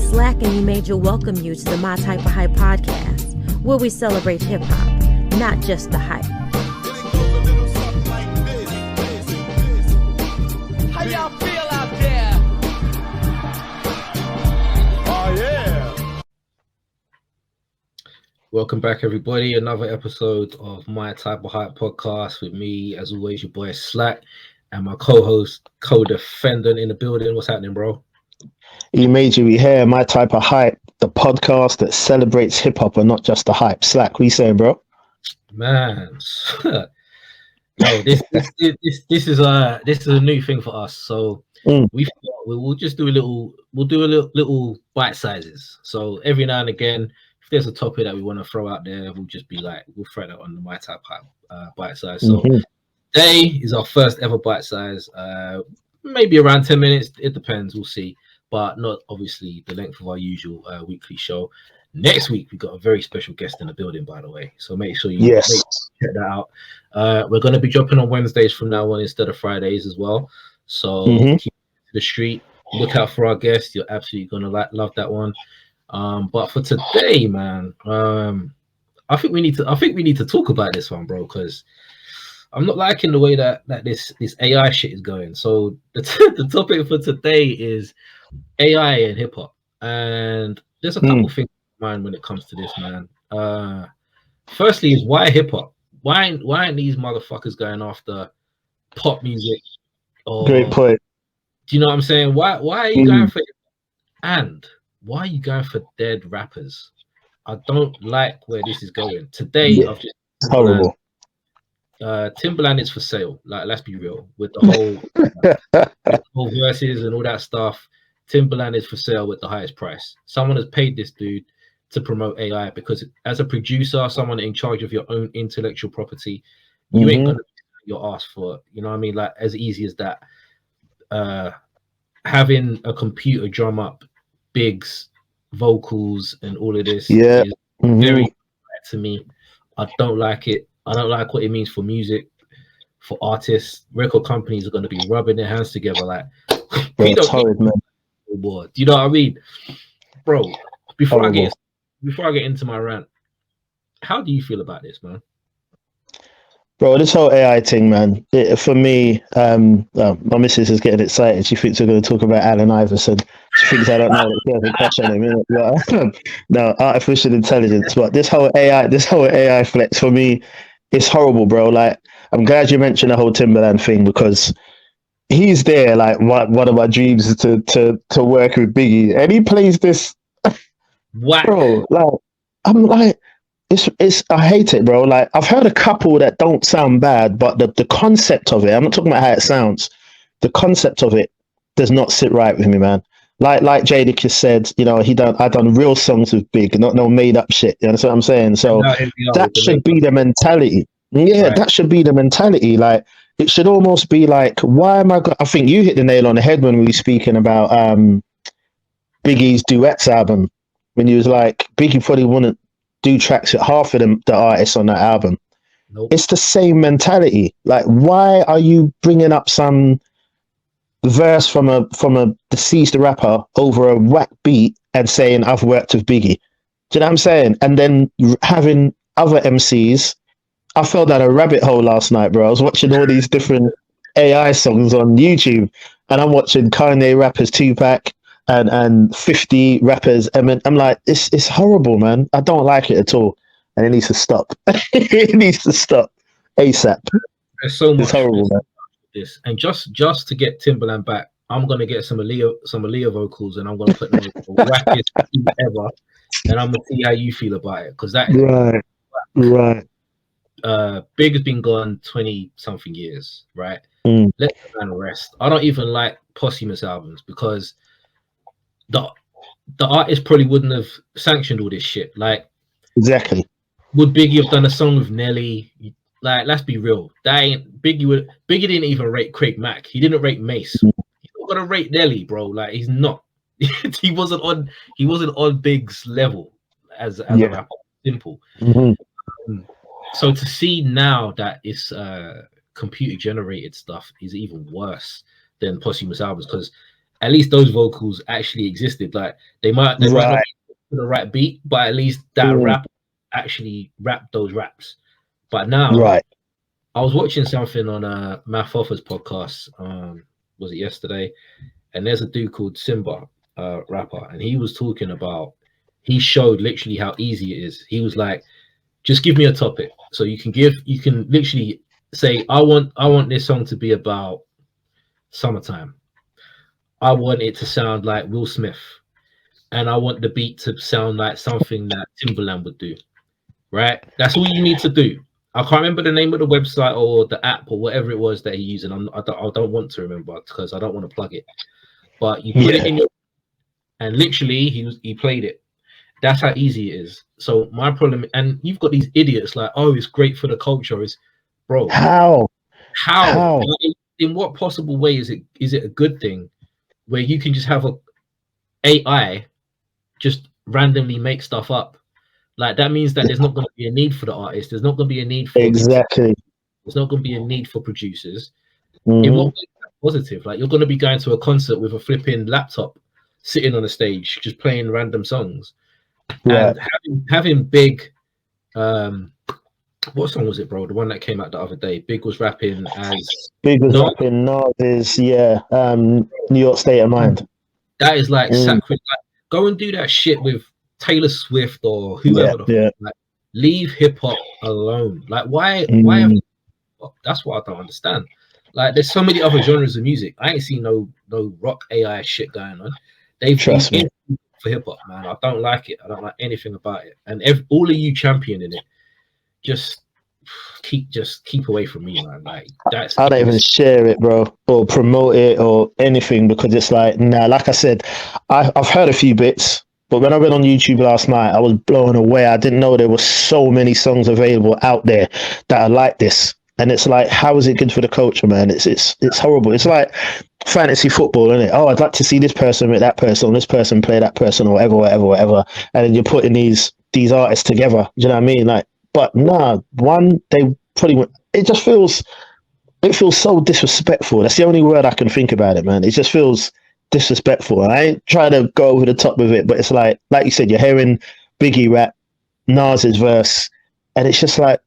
Slack and Major welcome you to the My Type of Hype podcast, where we celebrate hip-hop, not just the hype. How y'all feel out there? Oh, yeah. Welcome back, everybody. Another episode of My Type of Hype podcast with me, as always, your boy Slack, and my co-host, co-defendant in the building. What's happening, bro? Major, we here. My Type of Hype, the podcast that celebrates hip hop and not just the hype. Slack, what you saying, bro? Man, yo, this is a new thing for us. So we'll just do a little bite sizes. So every now and again, if there's a topic that we want to throw out there, we'll just be like, we'll throw that on the My Type of Hype bite size. So today is our first ever bite size. Maybe around 10 minutes. It depends. We'll see. But not obviously the length of our usual weekly show. Next week, we've got a very special guest in the building, by the way. So make sure you check that out. We're going to be dropping on Wednesdays from now on instead of Fridays as well. So keep the street. Look out for our guest. You're absolutely going to love that one. But for today, man, I think we need to talk about this one, bro, because I'm not liking the way that this AI shit is going. So the topic for today is AI and hip hop, and there's a couple things in mind when it comes to this, man. Firstly, is why hip hop? Why aren't these motherfuckers going after pop music? Great point. Do you know what I'm saying? Why are you going for? And why are you going for dead rappers? I don't like where this is going. Today, I've just horrible. Timbaland is for sale. Like, let's be real with the whole verses and all that stuff. Timbaland is for sale with the highest price. Someone has paid this dude to promote AI because, as a producer, someone in charge of your own intellectual property, you ain't gonna be your ass for it. You know what I mean? Like, as easy as that. Having a computer drum up Big's vocals and all of this is very bad to me. I don't like it. I don't like what it means for music, for artists. Record companies are going to be rubbing their hands together like, we don't horrid, man. Do you know what I mean, bro? Before I get into my rant, how do you feel about this, man? Bro, this whole AI thing, man. For me, my missus is getting excited. She thinks we're going to talk about Allen Iverson. She thinks I don't know that she has a crush on him. But, no, artificial intelligence. But this whole AI flex for me, it's horrible, bro. Like, I'm glad you mentioned the whole Timbaland thing because he's there. Like, one of my dreams is to work with Biggie, and he plays this. What, bro? Like, I'm like, it's. I hate it, bro. Like, I've heard a couple that don't sound bad, but the concept of it. I'm not talking about how it sounds. The concept of it does not sit right with me, man. Like Jadakiss just said, you know, I done real songs with Big, not no made up shit. You understand what I'm saying? So that should be the mentality. Yeah, right. That should be the mentality. Like, it should almost be like, why am I? I think you hit the nail on the head when we were speaking about Biggie's duets album. When you was like, Biggie probably wouldn't do tracks with half of the artists on that album. Nope. It's the same mentality. Like, why are you bringing up some verse from a deceased rapper over a whack beat and saying I've worked with Biggie? Do you know what I'm saying? And then having other MCs. I fell down a rabbit hole last night, bro. I was watching all these different AI songs on YouTube, and I'm watching Kanye rappers Tupac and 50 rappers. And I'm like, it's horrible, man. I don't like it at all, and it needs to stop. It needs to stop ASAP. There's so much. It's horrible, man. This and just to get Timbaland back, I'm gonna get some Aaliyah vocals, and I'm gonna put them in the wackest ever, and I'm gonna see how you feel about it, because that is right. Big has been gone 20 something years, right? Let the man rest. I don't even like posthumous albums because the artist probably wouldn't have sanctioned all this shit. Like, exactly. Would Biggie have done a song with Nelly? Like, let's be real. That ain't Biggie didn't even rate Craig Mack. He didn't rate Mace. He's not gonna rate Nelly, bro. Like, he's not. he wasn't on Big's level as a rapper. Simple. So to see now that it's computer generated stuff is even worse than posthumous albums, because at least those vocals actually existed. Like they might not Right. be the right beat, but at least that rap actually rapped those raps. But now, Right. I was watching something on Math Offer's podcast. Was it yesterday? And there's a dude called Simba, rapper, and he was talking about. He showed literally how easy it is. He was like, "Just give me a topic, so you can literally say, I want this song to be about summertime. I want it to sound like Will Smith, and I want the beat to sound like something that Timberland would do." Right? That's all you need to do. I can't remember the name of the website or the app or whatever it was that he used, and I don't want to remember because I don't want to plug it. But you put it in your, and literally he played it. That's how easy it is. So my problem, and you've got these idiots like, oh, it's great for the culture. Is bro, How? Like, in what possible way is it a good thing where you can just have a AI just randomly make stuff up? Like that means that there's not going to be a need for the artist. There's not going to be a need for Exactly. There's not going to be a need for producers. Mm-hmm. In what way is that positive? Like you're going to be going to a concert with a flipping laptop, sitting on a stage, just playing random songs, right. and having Big. What song was it, bro? The one that came out the other day. Big was rapping as rapping. Nas is New York State of Mind. That is like sacrilege. Like, go and do that shit with Taylor Swift or whoever. Like, leave hip hop alone. Like why? That's what I don't understand. Like there's so many other genres of music. I ain't seen no rock AI shit going on. They've Trust me. For hip hop, man. I don't like it. I don't like anything about it. And all of you championing it, just keep away from me, man. Like that's I don't even share it, bro, or promote it or anything because it's like, nah, like I said, I've heard a few bits, but when I went on YouTube last night, I was blown away. I didn't know there were so many songs available out there that are like this. And it's like, how is it good for the culture, man? It's horrible. It's like fantasy football, isn't it? Oh, I'd like to see this person with that person, this person play that person, or whatever. And then you're putting these artists together. Do you know what I mean? Like, but nah, they pretty much, it feels so disrespectful. That's the only word I can think about it, man. It just feels disrespectful. I ain't trying to go over the top with it, but it's like you said, you're hearing Biggie rap, Nas's verse, and it's just like,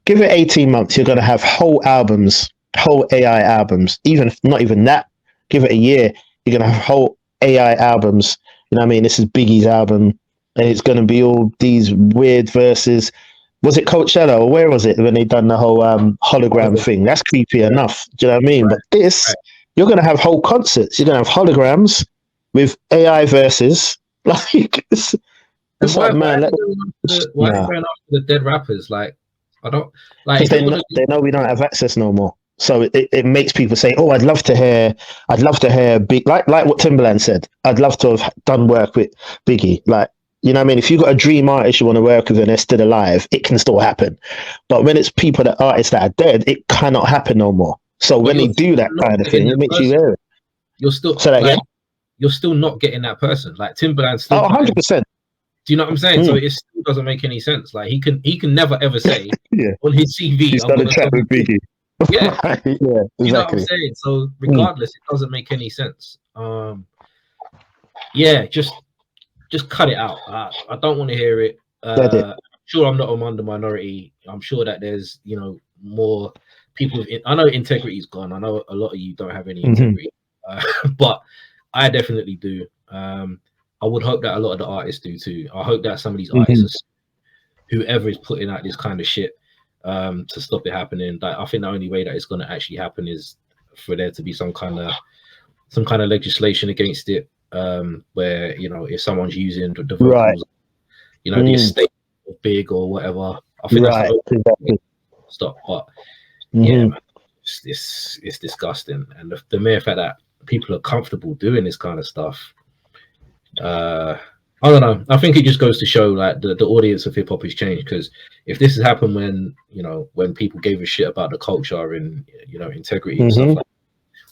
give it 18 months, you're going to have whole AI albums. Even not even that, give it a year, you're going to have whole AI albums. You know what I mean? This is Biggie's album, and it's going to be all these weird verses. Was it Coachella or where was it when they done the whole hologram thing? That's creepy enough. Do you know what I mean? Right. But this, you're going to have whole concerts. You're going to have holograms with AI verses. Like, it's like, man. Why are you going after the dead rappers? Like, I don't like. They know we don't have access no more. So it makes people say, "Oh, I'd love to hear Big," like what Timberland said. I'd love to have done work with Biggie. Like, you know what I mean? If you've got a dream artist you want to work with and they're still alive, it can still happen. But when it's artists that are dead, it cannot happen no more. So when they do that kind of thing, it makes you hear it. You're still you're still not getting that person. Like Timberland still 100%. Do you know what I'm saying? So it still doesn't make any sense. Like he can never ever say on his CV, he's done a chat with Biggie. Yeah, exactly. You know what I'm saying? So regardless, it doesn't make any sense. Just cut it out. I don't want to hear it. Sure, I'm not among the minority. I'm sure that there's more people. I know integrity's gone. I know a lot of you don't have any integrity, but I definitely do. I would hope that a lot of the artists do too. I hope that some of these artists, whoever is putting out this kind of shit, to stop it happening. Like, I think the only way that it's going to actually happen is for there to be some kind of legislation against it, where if someone's using the vocals, the estate of Big or whatever. I think that's stop. But yeah, man, it's disgusting, and the mere fact that people are comfortable doing this kind of stuff. I don't know. I think it just goes to show like the audience of hip hop has changed, because if this has happened when people gave a shit about the culture and integrity and stuff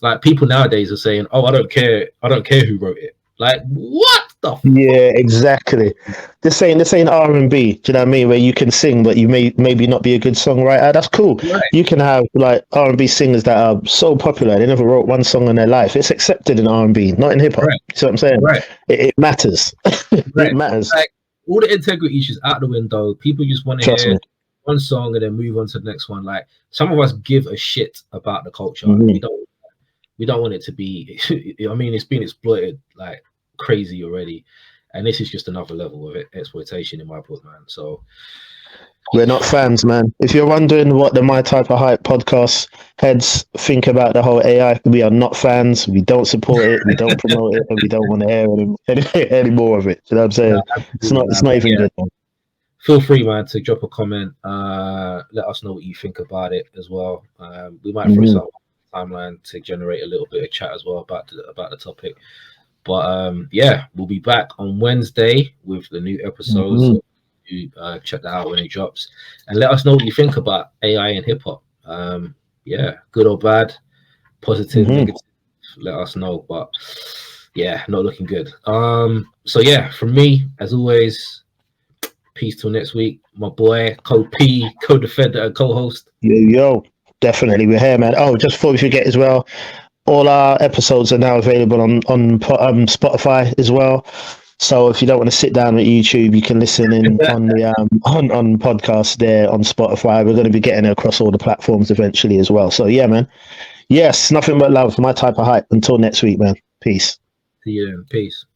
like people nowadays are saying, "Oh, I don't care who wrote it." Like, what? stuff. Yeah, exactly. This ain't R&B. Do you know what I mean? Where you can sing, but you maybe not be a good songwriter. That's cool. Right. You can have like R&B singers that are so popular. They never wrote one song in their life. It's accepted in R&B, not in hip hop. Right. See what I'm saying? Right. It matters. It Right. matters. Like all the integrity issues out the window. People just want to Trust hear me. one song and then move on to the next one. Like some of us give a shit about the culture. Mhm. We don't want it to be. I mean, it's been exploited like crazy already, and this is just another level of exploitation in my book, man. So We're not fans, man. If you're wondering what the My Type of Hype podcast heads think about the whole AI, we are not fans. We don't support it. We don't promote it, and we don't want to hear any more of it. You know what I'm saying? It's not even good. Man. Feel free, man, to drop a comment. Let us know what you think about it as well. We might throw some timeline to generate a little bit of chat as well about the topic. But yeah, we'll be back on Wednesday with the new episode. So you check that out when it drops, and let us know what you think about AI and hip hop. Yeah, good or bad, positive, negative. Let us know. But yeah, not looking good. So yeah, from me as always. Peace till next week. My boy, co-P, co-defender, and co-host. Yo, definitely. We're here, man. Oh, just before we forget as well, all our episodes are now available on Spotify as well. So if you don't want to sit down with YouTube, you can listen in on the on podcast there on Spotify. We're going to be getting it across all the platforms eventually as well. So yeah, man. Yes, nothing but love. My Type of Hype. Until next week, man. Peace. See you then. Peace.